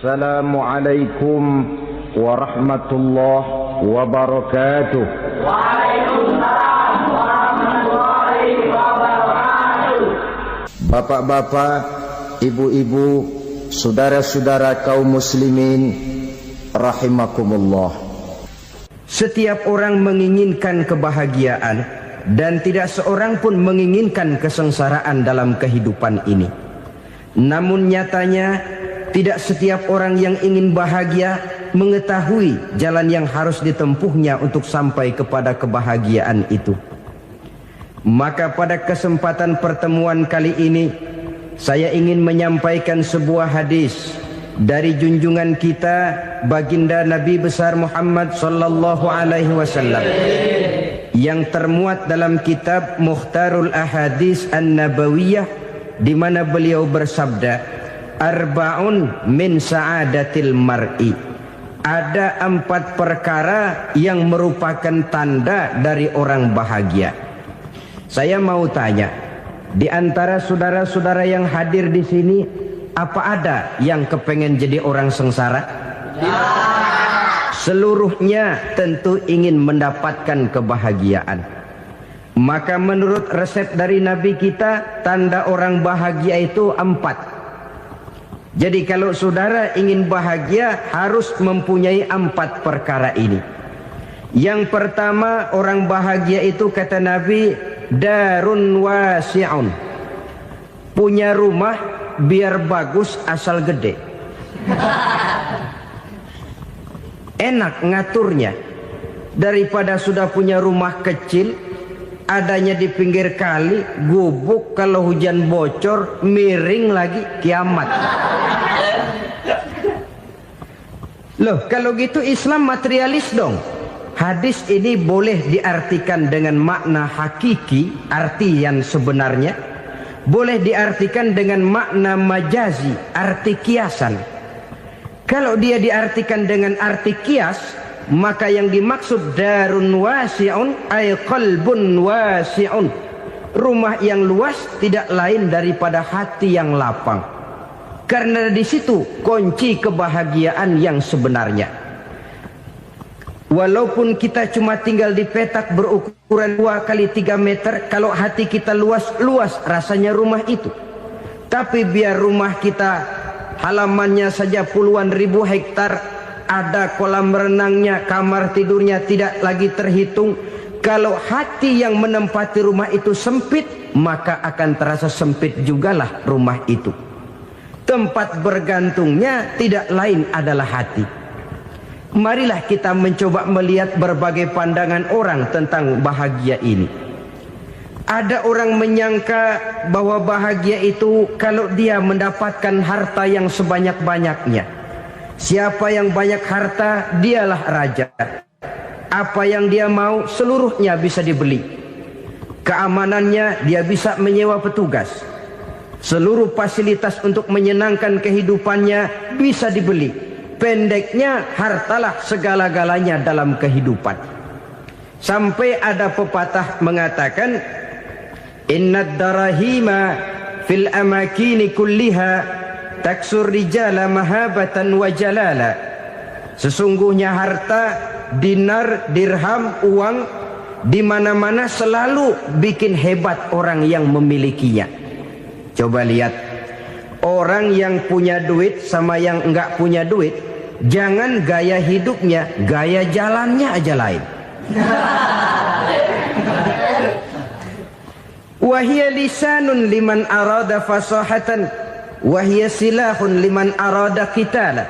Assalamualaikum warahmatullahi wabarakatuh. Waalaikumsalam warahmatullahi wabarakatuh. Bapak-bapak, ibu-ibu, saudara-saudara kaum muslimin rahimakumullah. Setiap orang menginginkan kebahagiaan dan tidak seorang pun menginginkan kesengsaraan dalam kehidupan ini. Namun nyatanya tidak setiap orang yang ingin bahagia mengetahui jalan yang harus ditempuhnya untuk sampai kepada kebahagiaan itu. Maka pada kesempatan pertemuan kali ini saya ingin menyampaikan sebuah hadis dari junjungan kita baginda Nabi besar Muhammad sallallahu alaihi wasallam yang termuat dalam kitab Mukhtarul Ahadits An-Nabawiyah, di mana beliau bersabda, arba'un min sa'adatil mar'i. Ada 4 perkara yang merupakan tanda dari orang bahagia. Saya mau tanya, di antara saudara-saudara yang hadir di sini, apa ada yang kepengen jadi orang sengsara? Seluruhnya tentu ingin mendapatkan kebahagiaan. Maka menurut resep dari Nabi kita, tanda orang bahagia itu 4. Jadi kalau saudara ingin bahagia harus mempunyai 4 perkara ini. Yang pertama, orang bahagia itu kata Nabi, darun wasi'un. Punya rumah biar bagus asal gede. Enak ngaturnya. Daripada sudah punya rumah kecil, adanya di pinggir kali, gubuk, kalau hujan bocor, miring lagi, kiamat. Loh, kalau gitu Islam materialis dong. Hadis ini boleh diartikan dengan makna hakiki, arti yang sebenarnya. Boleh diartikan dengan makna majazi, arti kiasan. Kalau dia diartikan dengan arti kias, maka yang dimaksud darun wasi'un ay qalbun wasi'un. Rumah yang luas tidak lain daripada hati yang lapang. Karena di situ kunci kebahagiaan yang sebenarnya. Walaupun kita cuma tinggal di petak berukuran 2 kali 3 meter, kalau hati kita luas rasanya rumah itu. Tapi biar rumah kita halamannya saja puluhan ribu hektar, ada kolam renangnya, kamar tidurnya tidak lagi terhitung. Kalau hati yang menempati rumah itu sempit, maka akan terasa sempit jugalah rumah itu. Tempat bergantungnya tidak lain adalah hati. Marilah kita mencoba melihat berbagai pandangan orang tentang bahagia ini. Ada orang menyangka bahwa bahagia itu kalau dia mendapatkan harta yang sebanyak-banyaknya. Siapa yang banyak harta, dialah raja. Apa yang dia mau, seluruhnya bisa dibeli. Keamanannya, dia bisa menyewa petugas. Seluruh fasilitas untuk menyenangkan kehidupannya bisa dibeli. Pendeknya, hartalah segala-galanya dalam kehidupan. Sampai ada pepatah mengatakan, innad darahima fil amakini kulliha taksur rijala mahabatan wa jalala. Sesungguhnya harta, dinar, dirham, uang di mana-mana selalu bikin hebat orang yang memilikinya. Coba lihat, orang yang punya duit sama yang enggak punya duit, jangan gaya hidupnya, gaya jalannya aja lain. Wahia lisanun liman arada fasahatan, wahia silahun liman arada qitala.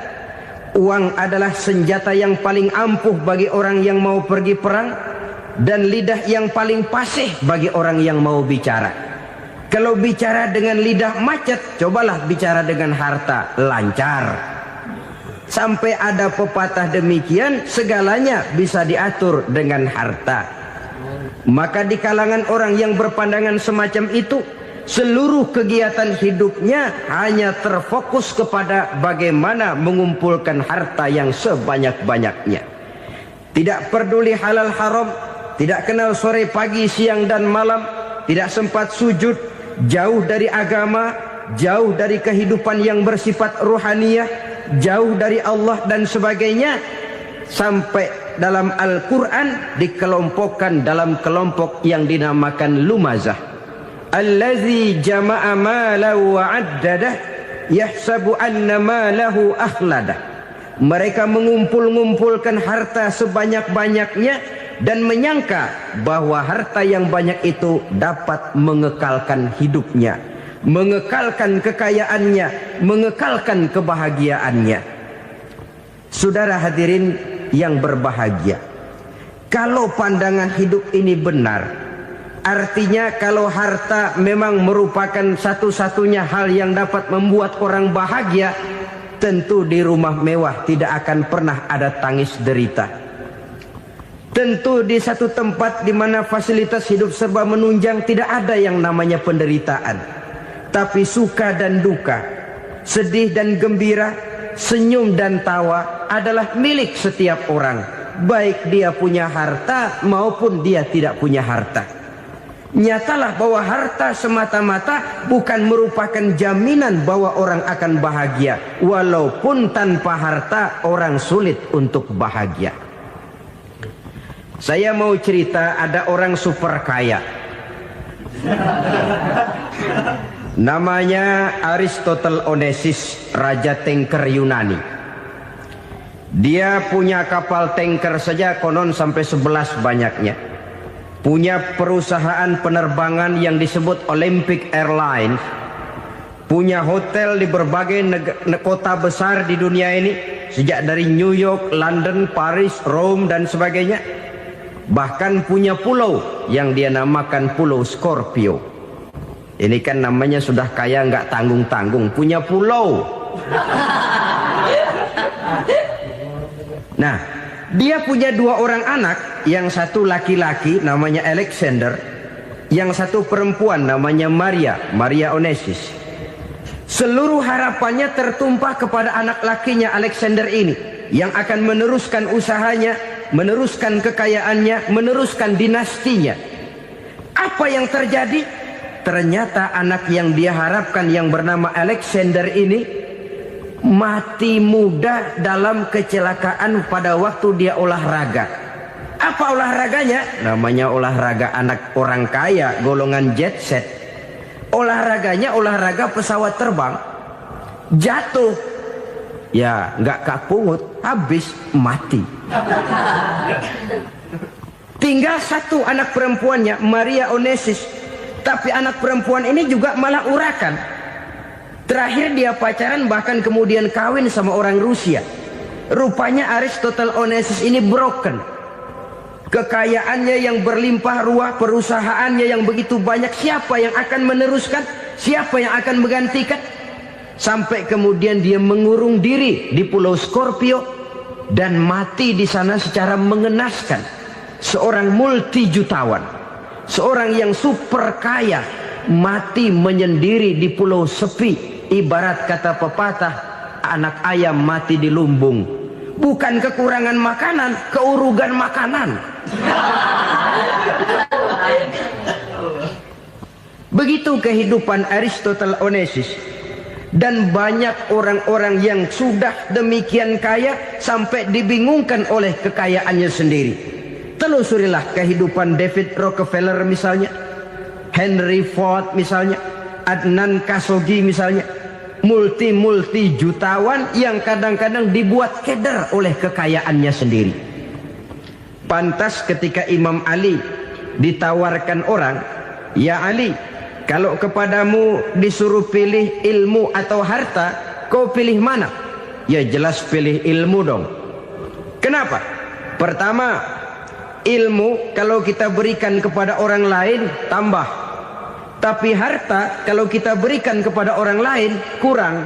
Uang adalah senjata yang paling ampuh bagi orang yang mau pergi perang, dan lidah yang paling fasih bagi orang yang mau bicara. Kalau bicara dengan lidah macet, cobalah bicara dengan harta, lancar. Sampai ada pepatah demikian, segalanya bisa diatur dengan harta. Maka di kalangan orang yang berpandangan semacam itu, seluruh kegiatan hidupnya hanya terfokus kepada bagaimana mengumpulkan harta yang sebanyak-banyaknya. Tidak peduli halal haram, tidak kenal sore pagi siang dan malam, tidak sempat sujud, jauh dari agama, jauh dari kehidupan yang bersifat ruhaniyah, jauh dari Allah dan sebagainya, sampai dalam Al-Quran dikelompokkan dalam kelompok yang dinamakan lumazah. Allazi jama'a malahu wa 'addadah yahsabu anna malahu akhladah. Mereka mengumpul-ngumpulkan harta sebanyak-banyaknya dan menyangka bahwa harta yang banyak itu dapat mengekalkan hidupnya, mengekalkan kekayaannya, mengekalkan kebahagiaannya. Saudara hadirin yang berbahagia, kalau pandangan hidup ini benar, artinya kalau harta memang merupakan satu-satunya hal yang dapat membuat orang bahagia, tentu di rumah mewah tidak akan pernah ada tangis derita. Tentu di satu tempat di mana fasilitas hidup serba menunjang tidak ada yang namanya penderitaan. Tapi suka dan duka, sedih dan gembira, senyum dan tawa adalah milik setiap orang, baik dia punya harta maupun dia tidak punya harta. Nyatalah bahwa harta semata-mata bukan merupakan jaminan bahwa orang akan bahagia, walaupun tanpa harta orang sulit untuk bahagia. Saya mau cerita, ada orang super kaya, namanya Aristotle Onesius, raja tanker Yunani. Dia punya kapal tanker saja konon sampai 11 banyaknya. Punya perusahaan penerbangan yang disebut Olympic Airlines. Punya hotel di berbagai kota besar di dunia ini, sejak dari New York, London, Paris, Rome dan sebagainya. Bahkan punya pulau yang dia namakan Pulau Scorpio. Ini kan namanya sudah kaya nggak tanggung-tanggung, punya pulau. Nah, dia punya 2 orang anak, yang satu laki-laki namanya Alexander, yang satu perempuan namanya Maria Onesius. Seluruh harapannya tertumpah kepada anak lakinya Alexander ini, yang akan meneruskan usahanya, meneruskan kekayaannya, meneruskan dinastinya. Apa yang terjadi? Ternyata anak yang dia harapkan yang bernama Alexander ini mati muda dalam kecelakaan pada waktu dia olahraga. Apa olahraganya? Namanya olahraga anak orang kaya, golongan jet set. Olahraganya olahraga pesawat terbang. Jatuh, ya nggak kapungut, habis mati. Tinggal satu anak perempuannya, Maria Onesius. Tapi anak perempuan ini juga malah urakan. Terakhir dia pacaran, bahkan kemudian kawin sama orang Rusia. Rupanya Aristotle Onesius ini broken. Kekayaannya yang berlimpah ruah, perusahaannya yang begitu banyak, siapa yang akan meneruskan? Siapa yang akan menggantikan? Sampai kemudian dia mengurung diri di Pulau Scorpio dan mati di sana secara mengenaskan. Seorang multi jutawan, seorang yang super kaya, mati menyendiri di pulau sepi. Ibarat kata pepatah, anak ayam mati di lumbung. Bukan kekurangan makanan, keurugan makanan. Begitu kehidupan Aristotle Onesius. Dan banyak orang-orang yang sudah demikian kaya sampai dibingungkan oleh kekayaannya sendiri. Telusurilah kehidupan David Rockefeller misalnya, Henry Ford misalnya, Adnan Khashoggi misalnya. Multi jutawan yang kadang-kadang dibuat keder oleh kekayaannya sendiri. Pantas ketika Imam Ali ditawarkan orang, "Ya Ali, kalau kepadamu disuruh pilih ilmu atau harta, kau pilih mana?" Ya jelas pilih ilmu dong. Kenapa? Pertama, ilmu kalau kita berikan kepada orang lain tambah. Tapi harta kalau kita berikan kepada orang lain kurang.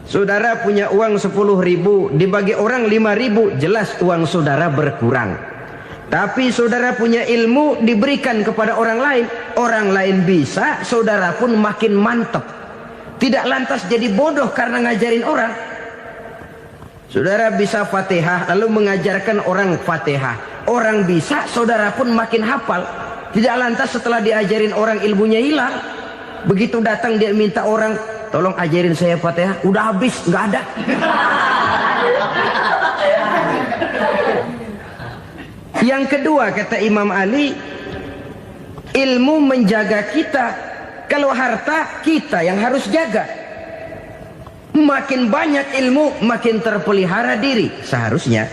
Saudara punya uang 10.000, dibagi orang 5.000, jelas uang saudara berkurang. Tapi saudara punya ilmu diberikan kepada orang lain bisa, saudara pun makin mantap. Tidak lantas jadi bodoh karena ngajarin orang. Saudara bisa Fatihah lalu mengajarkan orang Fatihah. Orang bisa, saudara pun makin hafal. Tidak lantas setelah diajarin orang ilmunya hilang. Begitu datang dia minta orang tolong ajarin saya Fatihah. Udah habis, nggak ada. Yang kedua kata Imam Ali, ilmu menjaga kita. Kalau harta, kita yang harus jaga. Makin banyak ilmu, makin terpelihara diri seharusnya.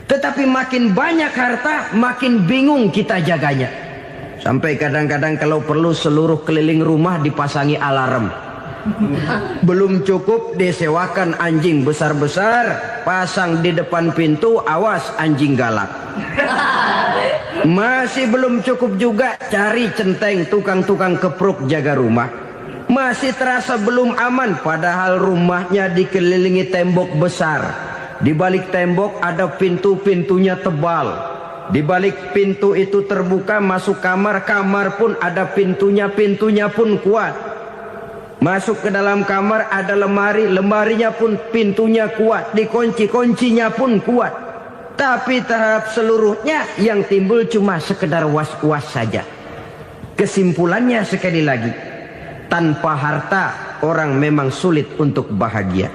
Tetapi makin banyak harta, makin bingung kita jaganya. Sampai kadang-kadang kalau perlu seluruh keliling rumah dipasangi alarm. Belum cukup disewakan anjing besar-besar, pasang di depan pintu, awas anjing galak. Masih belum cukup juga, cari centeng tukang-tukang kepruk jaga rumah. Masih terasa belum aman, padahal rumahnya dikelilingi tembok besar. Di balik tembok ada pintu-pintunya tebal. Di balik pintu itu terbuka masuk kamar, kamar pun ada pintunya, pintunya pun kuat. Masuk ke dalam kamar ada lemari, lemarinya pun pintunya kuat, dikunci, kuncinya pun kuat. Tapi terhadap seluruhnya yang timbul cuma sekedar was-was saja. Kesimpulannya sekali lagi, tanpa harta orang memang sulit untuk bahagia.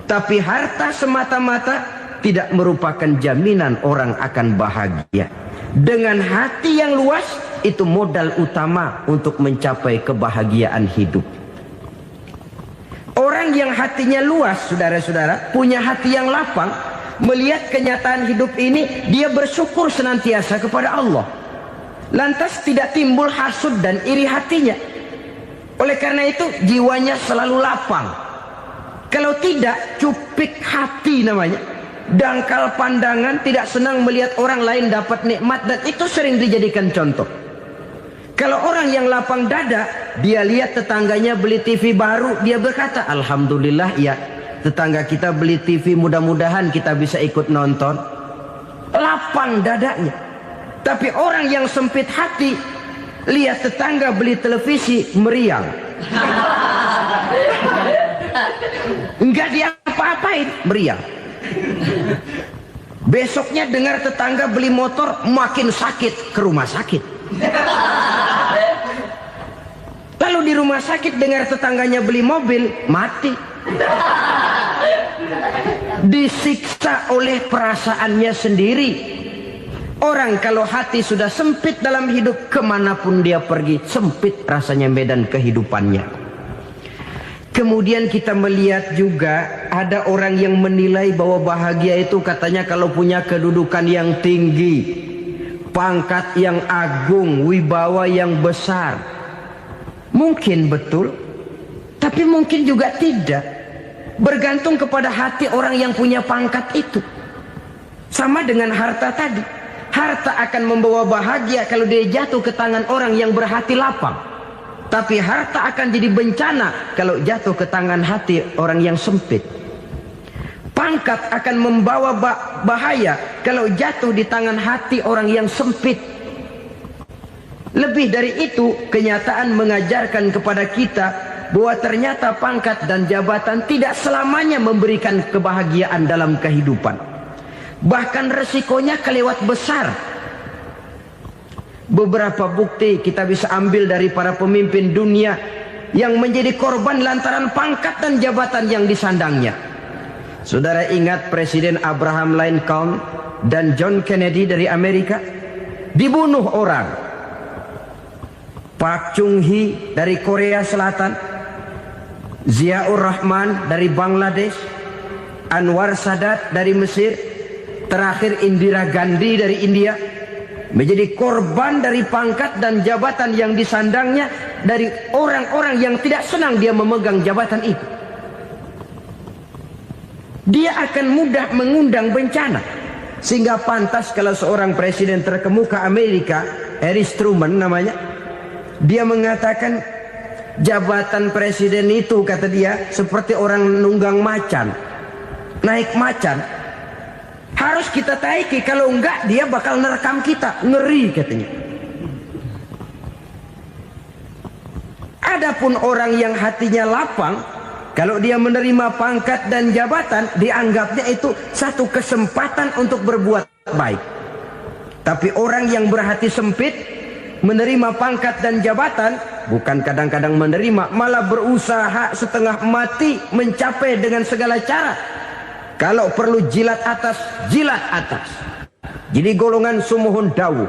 Tapi harta semata-mata tidak merupakan jaminan orang akan bahagia. Dengan hati yang luas, itu modal utama untuk mencapai kebahagiaan hidup. Orang yang hatinya luas, saudara-saudara, punya hati yang lapang, melihat kenyataan hidup ini, dia bersyukur senantiasa kepada Allah. Lantas tidak timbul hasud dan iri hatinya. Oleh karena itu jiwanya selalu lapang. Kalau tidak, cupik hati namanya. Dangkal pandangan, tidak senang melihat orang lain dapat nikmat, dan itu sering dijadikan contoh. Kalau orang yang lapang dada, dia lihat tetangganya beli TV baru, dia berkata, alhamdulillah ya, tetangga kita beli TV, mudah-mudahan kita bisa ikut nonton. Lapang dadanya. Tapi orang yang sempit hati, lihat tetangga beli televisi, meriang. Enggak diapa-apain, meriang. Besoknya dengar tetangga beli motor, makin sakit, ke rumah sakit. Lalu di rumah sakit dengar tetangganya beli mobil, mati. Disiksa oleh perasaannya sendiri. Orang kalau hati sudah sempit dalam hidup, kemanapun dia pergi, sempit rasanya medan kehidupannya. Kemudian kita melihat juga ada orang yang menilai bahwa bahagia itu katanya kalau punya kedudukan yang tinggi, pangkat yang agung, wibawa yang besar. Mungkin betul, tapi mungkin juga tidak. Bergantung kepada hati orang yang punya pangkat itu. Sama dengan harta tadi. Harta akan membawa bahagia kalau dia jatuh ke tangan orang yang berhati lapang. Tapi harta akan jadi bencana kalau jatuh ke tangan hati orang yang sempit. Pangkat akan membawa bahaya kalau jatuh di tangan hati orang yang sempit. Lebih dari itu, kenyataan mengajarkan kepada kita bahwa ternyata pangkat dan jabatan tidak selamanya memberikan kebahagiaan dalam kehidupan. Bahkan resikonya kelewat besar. Beberapa bukti kita bisa ambil dari para pemimpin dunia yang menjadi korban lantaran pangkat dan jabatan yang disandangnya. Saudara ingat Presiden Abraham Lincoln dan John Kennedy dari Amerika? Dibunuh orang. Park Chung-hee dari Korea Selatan, Ziaur Rahman dari Bangladesh, Anwar Sadat dari Mesir, terakhir Indira Gandhi dari India, menjadi korban dari pangkat dan jabatan yang disandangnya dari orang-orang yang tidak senang dia memegang jabatan itu. Dia akan mudah mengundang bencana. Sehingga pantas kalau seorang presiden terkemuka Amerika, Harry Truman namanya, dia mengatakan jabatan presiden itu, kata dia, seperti orang nunggang macan, naik macan. Harus kita taiki, kalau enggak dia bakal nerekam kita, ngeri katanya. Adapun orang yang hatinya lapang, kalau dia menerima pangkat dan jabatan, dianggapnya itu satu kesempatan untuk berbuat baik. Tapi orang yang berhati sempit, menerima pangkat dan jabatan, bukan kadang-kadang menerima, malah berusaha setengah mati mencapai dengan segala cara. Kalau perlu jilat atas, jilat atas. Jadi golongan sumuhun dawu.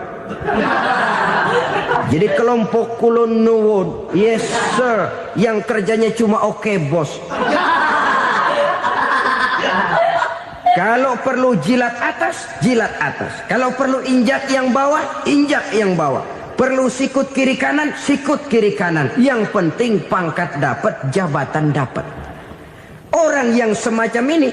Jadi kelompok kulon nuwun, yes sir, yang kerjanya cuma oke bos. Kalau perlu jilat atas, jilat atas. Kalau perlu injak yang bawah, injak yang bawah. Perlu sikut kiri kanan, sikut kiri kanan. Yang penting pangkat dapat, jabatan dapat. Orang yang semacam ini,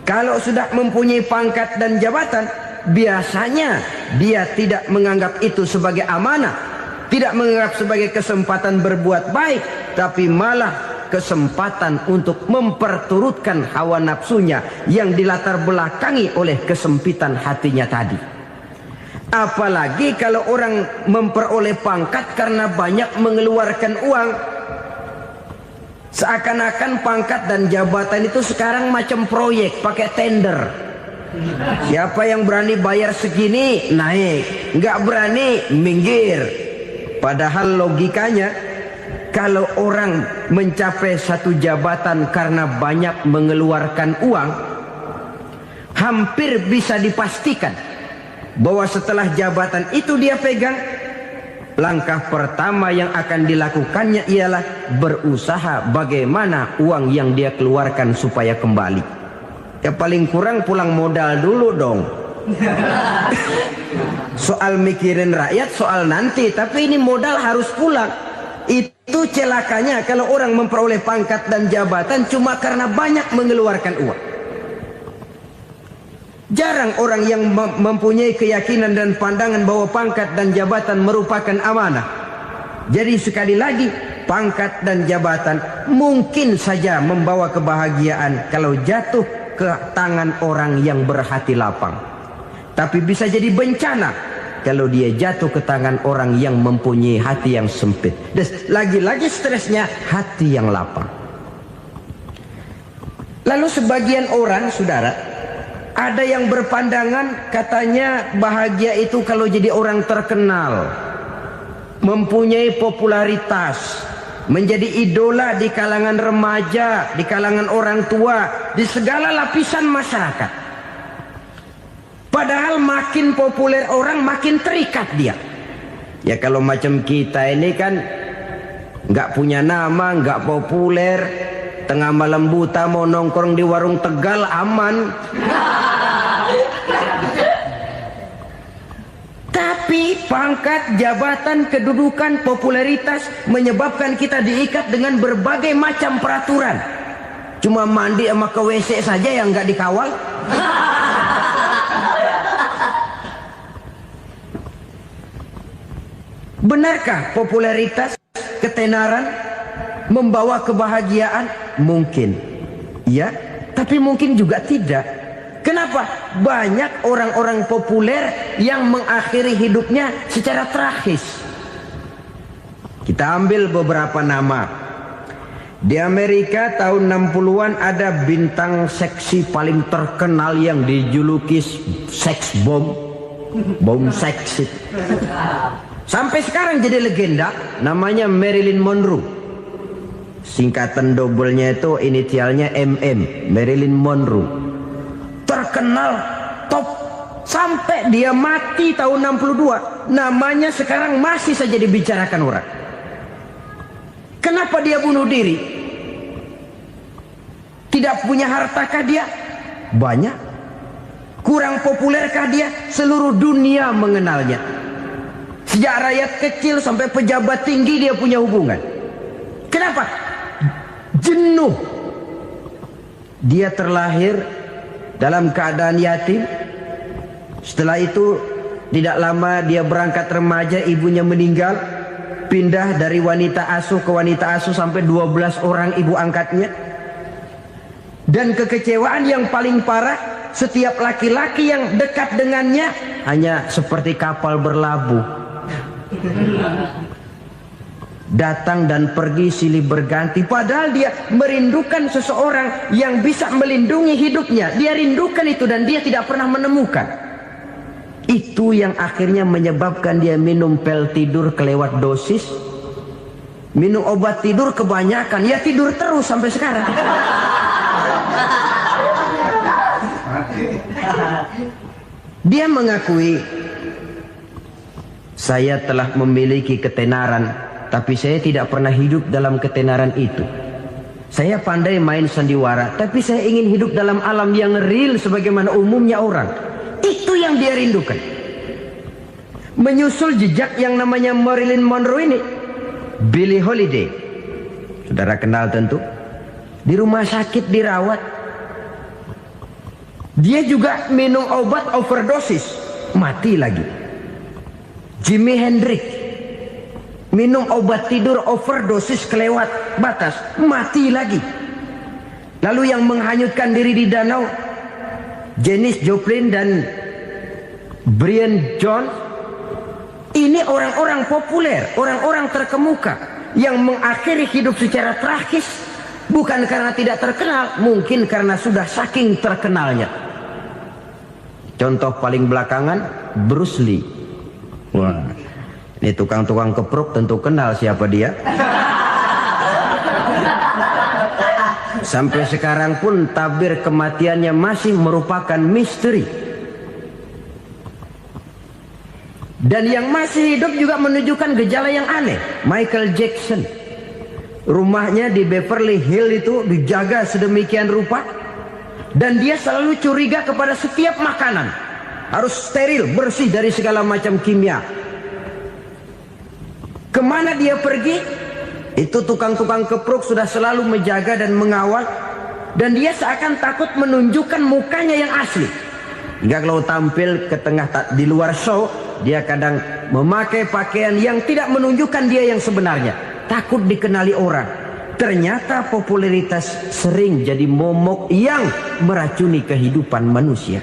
kalau sudah mempunyai pangkat dan jabatan, biasanya dia tidak menganggap itu sebagai amanah, tidak menganggap sebagai kesempatan berbuat baik, tapi malah kesempatan untuk memperturutkan hawa nafsunya yang dilatar belakangi oleh kesempitan hatinya tadi. Apalagi kalau orang memperoleh pangkat karena banyak mengeluarkan uang, seakan-akan pangkat dan jabatan itu sekarang macam proyek pakai tender. Siapa yang berani bayar segini naik, nggak berani minggir. Padahal logikanya, kalau orang mencapai satu jabatan karena banyak mengeluarkan uang, hampir bisa dipastikan bahwa setelah jabatan itu dia pegang, langkah pertama yang akan dilakukannya ialah berusaha bagaimana uang yang dia keluarkan supaya kembali. Ya paling kurang pulang modal dulu dong. Soal mikirin rakyat soal nanti, tapi ini modal harus pulang. Itu celakanya kalau orang memperoleh pangkat dan jabatan cuma karena banyak mengeluarkan uang. Jarang orang yang mempunyai keyakinan dan pandangan bahwa pangkat dan jabatan merupakan amanah. Jadi sekali lagi, pangkat dan jabatan mungkin saja membawa kebahagiaan kalau jatuh ke tangan orang yang berhati lapang. Tapi bisa jadi bencana kalau dia jatuh ke tangan orang yang mempunyai hati yang sempit. Dan lagi-lagi stresnya hati yang lapang. Lalu sebagian orang, saudara, ada yang berpandangan katanya bahagia itu kalau jadi orang terkenal, mempunyai popularitas, menjadi idola di kalangan remaja, di kalangan orang tua, di segala lapisan masyarakat. Padahal makin populer orang makin terikat dia. Ya kalau macam kita ini kan nggak punya nama, nggak populer, tengah malam buta mau nongkrong di warung Tegal aman. Tapi pangkat, jabatan, kedudukan, popularitas menyebabkan kita diikat dengan berbagai macam peraturan. Cuma mandi sama ke WC saja yang nggak dikawal. Benarkah popularitas, ketenaran membawa kebahagiaan? Mungkin. Ya, tapi mungkin juga tidak. Kenapa? Banyak orang-orang populer yang mengakhiri hidupnya secara tragis. Kita ambil beberapa nama. Di Amerika tahun 60-an ada bintang seksi paling terkenal yang dijuluki sex bomb. Bom seksi. Sampai sekarang jadi legenda, namanya Marilyn Monroe. Singkatan double-nya itu inisialnya MM, Marilyn Monroe. Terkenal top sampai dia mati tahun 62, namanya sekarang masih saja dibicarakan orang. Kenapa dia bunuh diri? Tidak punya hartakah dia? Banyak. Kurang populerkah dia? Seluruh dunia mengenalnya. Sejak rakyat kecil sampai pejabat tinggi dia punya hubungan. Kenapa? Jenuh. Dia terlahir dalam keadaan yatim. Setelah itu tidak lama dia berangkat remaja, ibunya meninggal. Pindah dari wanita asuh ke wanita asuh sampai 12 orang ibu angkatnya. Dan kekecewaan yang paling parah, setiap laki-laki yang dekat dengannya hanya seperti kapal berlabuh. Datang dan pergi silih berganti. Padahal dia merindukan seseorang yang bisa melindungi hidupnya. Dia rindukan itu dan dia tidak pernah menemukan. Itu yang akhirnya menyebabkan dia minum pil tidur kelewat dosis, minum obat tidur kebanyakan, ya tidur terus sampai sekarang. Dia mengakui, saya telah memiliki ketenaran, tapi saya tidak pernah hidup dalam ketenaran itu. Saya pandai main sandiwara, tapi saya ingin hidup dalam alam yang real sebagaimana umumnya orang. Itu yang dia rindukan. Menyusul jejak yang namanya Marilyn Monroe ini, Billie Holiday, saudara kenal tentu, di rumah sakit dirawat. Dia juga minum obat overdosis, mati lagi. Jimi Hendrix minum obat tidur overdosis kelewat batas, mati lagi. Lalu yang menghanyutkan diri di danau, Janis Joplin dan Brian Jones. Ini orang-orang populer, orang-orang terkemuka yang mengakhiri hidup secara tragis, bukan karena tidak terkenal, mungkin karena sudah saking terkenalnya. Contoh paling belakangan, Bruce Lee. Wah, ini tukang-tukang kepruk tentu kenal siapa dia. Sampai sekarang pun tabir kematiannya masih merupakan misteri. Dan yang masih hidup juga menunjukkan gejala yang aneh. Michael Jackson, rumahnya di Beverly Hills itu dijaga sedemikian rupa, dan dia selalu curiga kepada setiap makanan harus steril, bersih dari segala macam kimia. Kemana dia pergi, itu tukang-tukang kepruk sudah selalu menjaga dan mengawal, dan dia seakan takut menunjukkan mukanya yang asli. Hingga kalau tampil ke tengah di luar show, dia kadang memakai pakaian yang tidak menunjukkan dia yang sebenarnya, takut dikenali orang. Ternyata popularitas sering jadi momok yang meracuni kehidupan manusia.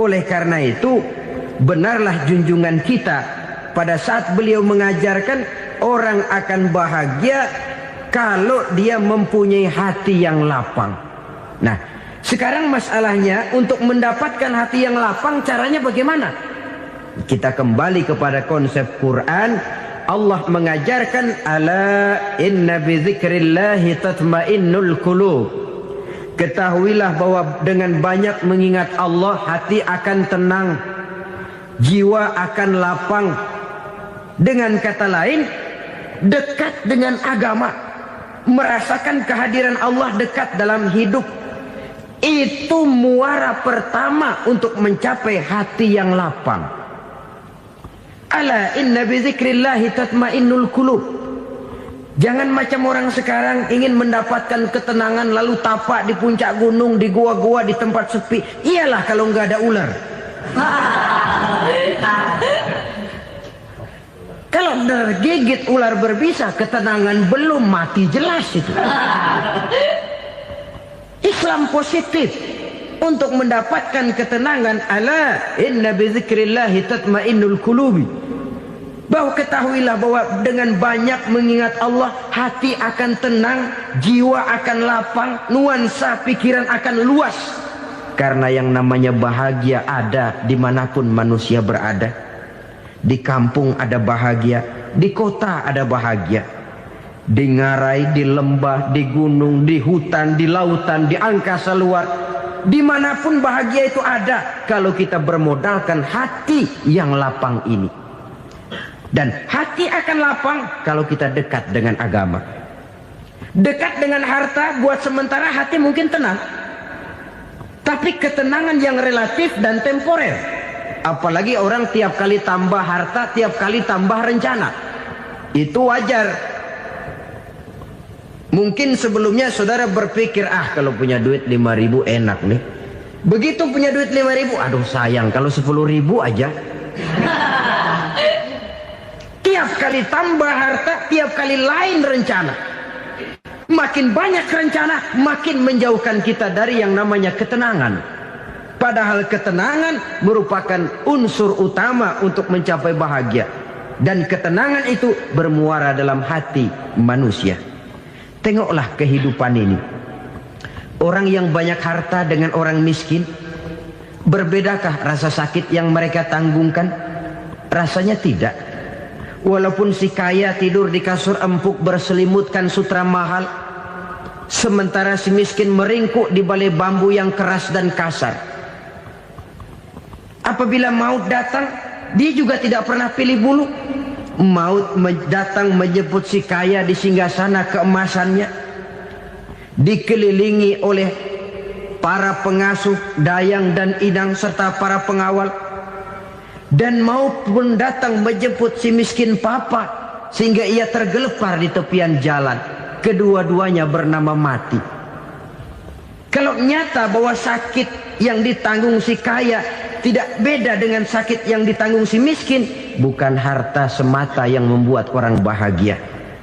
Oleh karena itu, benarlah junjungan kita pada saat beliau mengajarkan orang akan bahagia kalau dia mempunyai hati yang lapang. Nah, sekarang masalahnya untuk mendapatkan hati yang lapang, caranya bagaimana? Kita kembali kepada konsep Quran. Allah mengajarkan, ala inna bi dzikrillahi tatmainnul qulub. Ketahuilah bahwa dengan banyak mengingat Allah, hati akan tenang, jiwa akan lapang. Dengan kata lain, dekat dengan agama, merasakan kehadiran Allah dekat dalam hidup, itu muara pertama untuk mencapai hati yang lapang. Ala inna bi dzikrillahi tatmainnul qulub. Jangan macam orang sekarang ingin mendapatkan ketenangan lalu tapak di puncak gunung, di gua-gua, di tempat sepi. Iyalah kalau nggak ada ular. Kalau tergigit ular berbisa, ketenangan belum, mati jelas itu. Islam positif untuk mendapatkan ketenangan. Ala inna bi dzikrillahi tatmainnul qulubi. Bahwa ketahuilah bahwa dengan banyak mengingat Allah, hati akan tenang, jiwa akan lapang, nuansa pikiran akan luas. Karena yang namanya bahagia ada dimanapun manusia berada. Di kampung ada bahagia, di kota ada bahagia, di ngarai, di lembah, di gunung, di hutan, di lautan, di angkasa luar, dimanapun bahagia itu ada kalau kita bermodalkan hati yang lapang ini. Dan hati akan lapang kalau kita dekat dengan agama. Dekat dengan harta buat sementara hati mungkin tenang, tapi ketenangan yang relatif dan temporer. Apalagi orang tiap kali tambah harta, tiap kali tambah rencana. Itu wajar. Mungkin sebelumnya saudara berpikir, kalau punya duit 5.000 enak nih. Begitu punya duit 5.000, aduh sayang kalau 10.000 aja. Tiap kali tambah harta, tiap kali lain rencana. Makin banyak rencana, makin menjauhkan kita dari yang namanya ketenangan. Padahal ketenangan merupakan unsur utama untuk mencapai bahagia. Dan ketenangan itu bermuara dalam hati manusia. Tengoklah kehidupan ini. Orang yang banyak harta dengan orang miskin, Berbedakah rasa sakit yang mereka tanggungkan? Rasanya tidak. Walaupun si kaya tidur di kasur empuk berselimutkan sutra mahal, sementara si miskin meringkuk di balai bambu yang keras dan kasar. Apabila maut datang, dia juga tidak pernah pilih bulu. Maut datang menjemput si kaya di singgasana keemasannya, dikelilingi oleh para pengasuh, dayang dan inang serta para pengawal. Dan maut pun datang menjemput si miskin papa, sehingga ia tergelepar di tepian jalan. Kedua-duanya bernama mati. Kalau nyata bahwa sakit yang ditanggung si kaya tidak beda dengan sakit yang ditanggung si miskin, bukan harta semata yang membuat orang bahagia.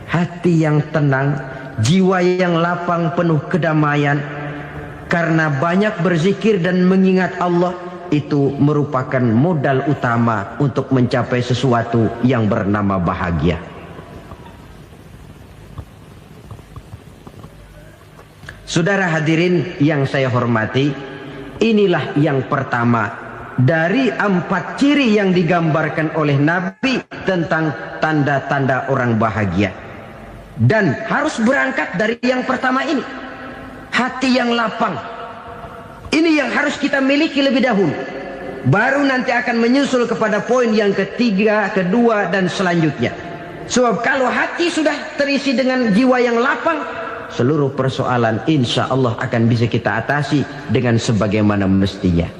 Hati yang tenang, jiwa yang lapang penuh kedamaian, karena banyak berzikir dan mengingat Allah, itu merupakan modal utama untuk mencapai sesuatu yang bernama bahagia. Saudara hadirin yang saya hormati, inilah yang pertama dari 4 ciri yang digambarkan oleh Nabi tentang tanda-tanda orang bahagia. Dan harus berangkat dari yang pertama ini, hati yang lapang. Ini yang harus kita miliki lebih dahulu. Baru nanti akan menyusul kepada poin yang ketiga, kedua, dan selanjutnya. Sebab kalau hati sudah terisi dengan jiwa yang lapang, seluruh persoalan insya Allah akan bisa kita atasi dengan sebagaimana mestinya.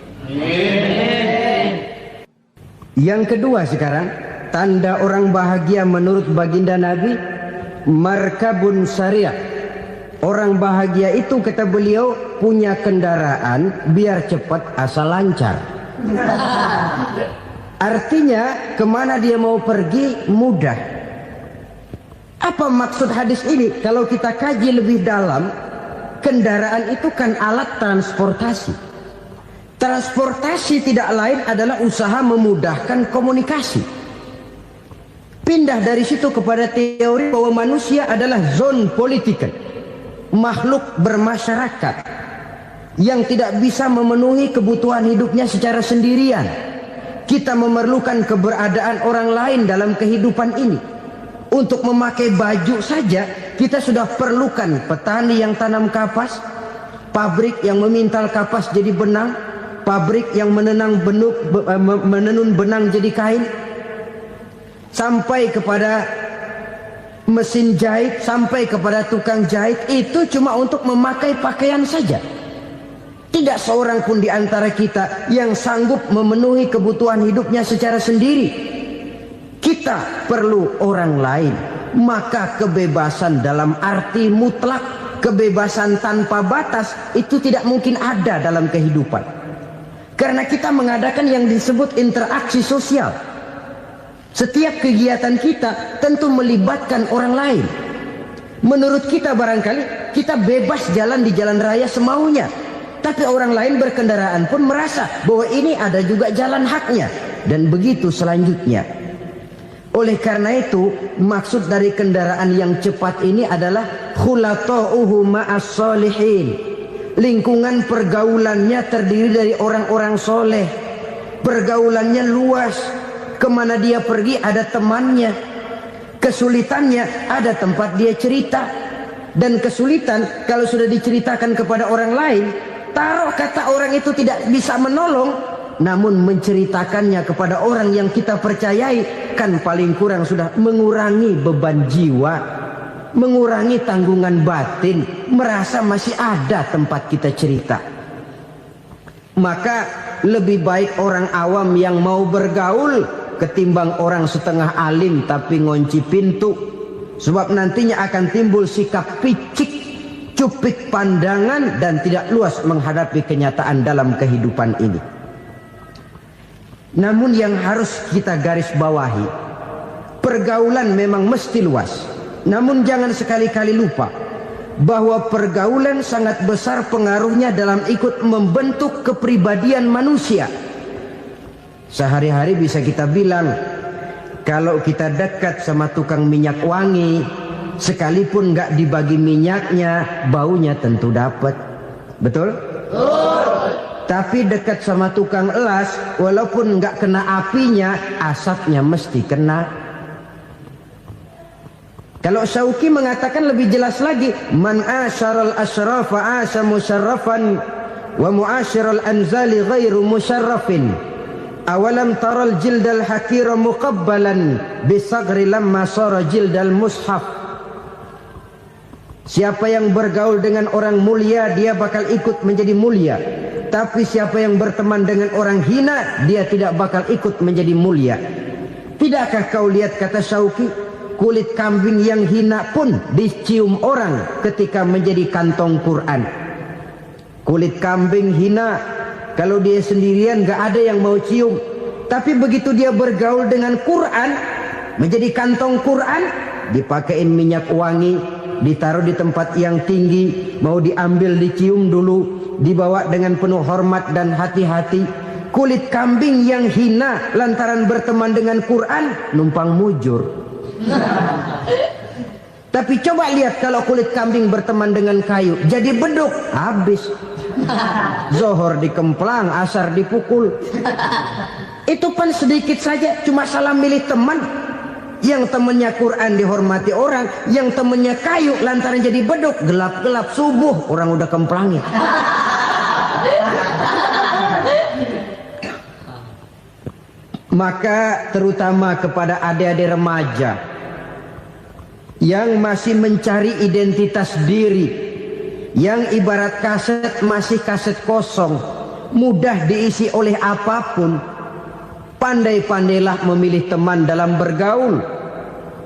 Yang kedua sekarang, tanda orang bahagia menurut baginda Nabi, markabun syariah. Orang bahagia itu, kata beliau, punya kendaraan biar cepat asal lancar. Artinya kemana dia mau pergi mudah. Apa maksud hadis ini? Kalau kita kaji lebih dalam, kendaraan itu kan alat transportasi. Transportasi tidak lain adalah usaha memudahkan komunikasi. Pindah dari situ kepada teori bahwa manusia adalah zon political, makhluk bermasyarakat yang tidak bisa memenuhi kebutuhan hidupnya secara sendirian. Kita memerlukan keberadaan orang lain dalam kehidupan ini. Untuk memakai baju saja kita sudah perlukan petani yang tanam kapas, pabrik yang memintal kapas jadi benang, pabrik yang menenun benang jadi kain, sampai kepada mesin jahit, sampai kepada tukang jahit. Itu cuma untuk memakai pakaian saja. Tidak seorang pun di antara kita yang sanggup memenuhi kebutuhan hidupnya secara sendiri. Kita perlu orang lain. Maka kebebasan dalam arti mutlak, kebebasan tanpa batas, itu tidak mungkin ada dalam kehidupan. Karena kita mengadakan yang disebut interaksi sosial. Setiap kegiatan kita tentu melibatkan orang lain. Menurut kita barangkali kita bebas jalan di jalan raya semaunya, tapi orang lain berkendaraan pun merasa bahwa ini ada juga jalan haknya, dan begitu selanjutnya. Oleh karena itu, maksud dari kendaraan yang cepat ini adalah khulata'uhu ma'as solihin. Lingkungan pergaulannya terdiri dari orang-orang soleh. Pergaulannya luas. Kemana dia pergi ada temannya. Kesulitannya ada tempat dia cerita. Dan kesulitan kalau sudah diceritakan kepada orang lain, taruh kata orang itu tidak bisa menolong, namun menceritakannya kepada orang yang kita percayai, kan paling kurang sudah mengurangi beban jiwa, mengurangi tanggungan batin, merasa masih ada tempat kita cerita. Maka lebih baik orang awam yang mau bergaul ketimbang orang setengah alim tapi ngunci pintu. Sebab nantinya akan timbul sikap picik, cupik pandangan, dan tidak luas menghadapi kenyataan dalam kehidupan ini. Namun yang harus kita garis bawahi, pergaulan memang mesti luas. Namun jangan sekali-kali lupa bahwa pergaulan sangat besar pengaruhnya dalam ikut membentuk kepribadian manusia. Sehari-hari bisa kita bilang, kalau kita dekat sama tukang minyak wangi, sekalipun nggak dibagi minyaknya, baunya tentu dapat. Betul? Tapi dekat sama tukang elas, walaupun nggak kena apinya, asapnya mesti kena. Kalau Syauqi mengatakan lebih jelas lagi, man asyaral asyrafa asya musyarrafan wa muasyiral anzali ghairu musyarrafin. Awalam taral jildal hakira muqabbalan bisagri lamma sara jildal mushaf. Siapa yang bergaul dengan orang mulia, dia bakal ikut menjadi mulia. Tapi siapa yang berteman dengan orang hina, dia tidak bakal ikut menjadi mulia. Tidakkah kau lihat, kata Syauqi, kulit kambing yang hina pun dicium orang ketika menjadi kantong Quran. Kulit kambing hina, kalau dia sendirian gak ada yang mau cium. Tapi begitu dia bergaul dengan Quran, menjadi kantong Quran, dipakein minyak wangi, ditaruh di tempat yang tinggi, mau diambil dicium dulu, dibawa dengan penuh hormat dan hati-hati. Kulit kambing yang hina lantaran berteman dengan Quran, numpang mujur. Tapi coba lihat kalau kulit kambing berteman dengan kayu, jadi beduk, habis. Zohor dikemplang, asar dipukul. Itu pun sedikit saja, cuma salah milih teman. Yang temannya Quran dihormati orang, yang temannya kayu lantaran jadi beduk, gelap-gelap subuh orang udah kemplangin. Maka terutama kepada adik-adik remaja yang masih mencari identitas diri, yang ibarat kaset masih kaset kosong, mudah diisi oleh apapun, pandai-pandailah memilih teman dalam bergaul.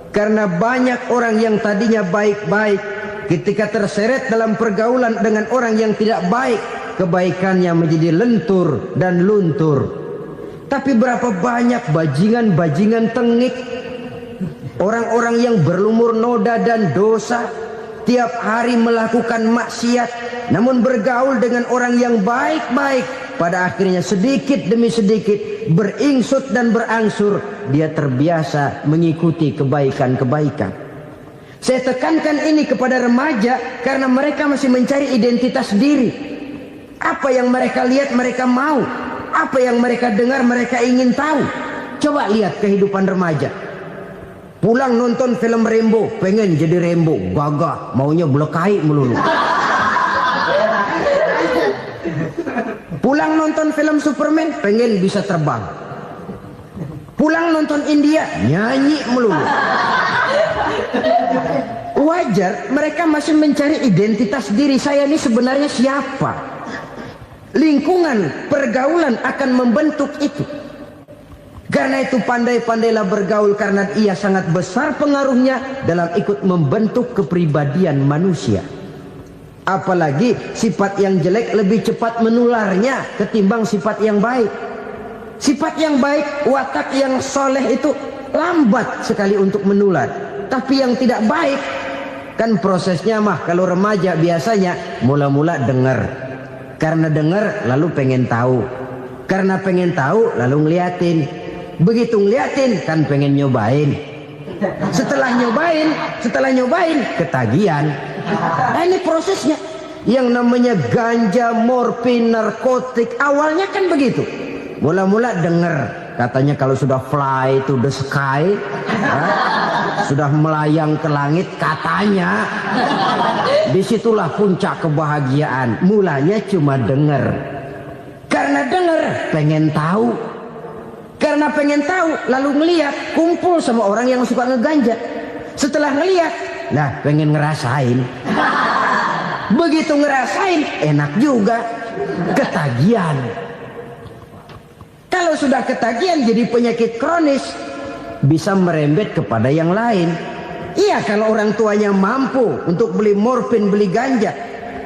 Karena banyak orang yang tadinya baik-baik, ketika terseret dalam pergaulan dengan orang yang tidak baik, kebaikannya menjadi lentur dan luntur. Tapi berapa banyak bajingan-bajingan tengik, orang-orang yang berlumur noda dan dosa, tiap hari melakukan maksiat, namun bergaul dengan orang yang baik-baik, pada akhirnya sedikit demi sedikit beringsut dan berangsur dia terbiasa mengikuti kebaikan-kebaikan. Saya tekankan ini kepada remaja karena mereka masih mencari identitas diri. Apa yang mereka lihat mereka mau, apa yang mereka dengar mereka ingin tahu. Coba lihat kehidupan remaja. Pulang nonton film Rambo, pengen jadi Rambo, gagah, maunya belekai melulu. Pulang nonton film Superman, pengen bisa terbang. Pulang nonton India, nyanyi melulu. Wajar, mereka masih mencari identitas diri. Saya ini sebenarnya siapa? Lingkungan, pergaulan akan membentuk itu. Karena itu pandai-pandailah bergaul, karena ia sangat besar pengaruhnya dalam ikut membentuk kepribadian manusia. Apalagi sifat yang jelek lebih cepat menularnya ketimbang sifat yang baik. Sifat yang baik, watak yang soleh itu lambat sekali untuk menular. Tapi yang tidak baik, kan prosesnya mah kalau remaja biasanya mula-mula dengar. Karena dengar lalu pengen tahu. Karena pengen tahu lalu ngeliatin. Begitu ngeliatin kan pengen nyobain. Setelah nyobain ketagihan. Nah, ini prosesnya. Yang namanya ganja, morfin, narkotik, awalnya kan begitu. Mula-mula dengar, katanya kalau sudah fly to the sky, sudah melayang ke langit, katanya disitulah puncak kebahagiaan. Mulanya cuma dengar. Karena dengar pengen tahu. Karena pengen tahu lalu ngeliat, kumpul sama orang yang suka ngeganja. Setelah ngeliat, nah pengen ngerasain. Begitu ngerasain enak juga, ketagihan. Kalau sudah ketagihan jadi penyakit kronis, bisa merembet kepada yang lain. Iya, kalau orang tuanya mampu untuk beli morfin, beli ganja.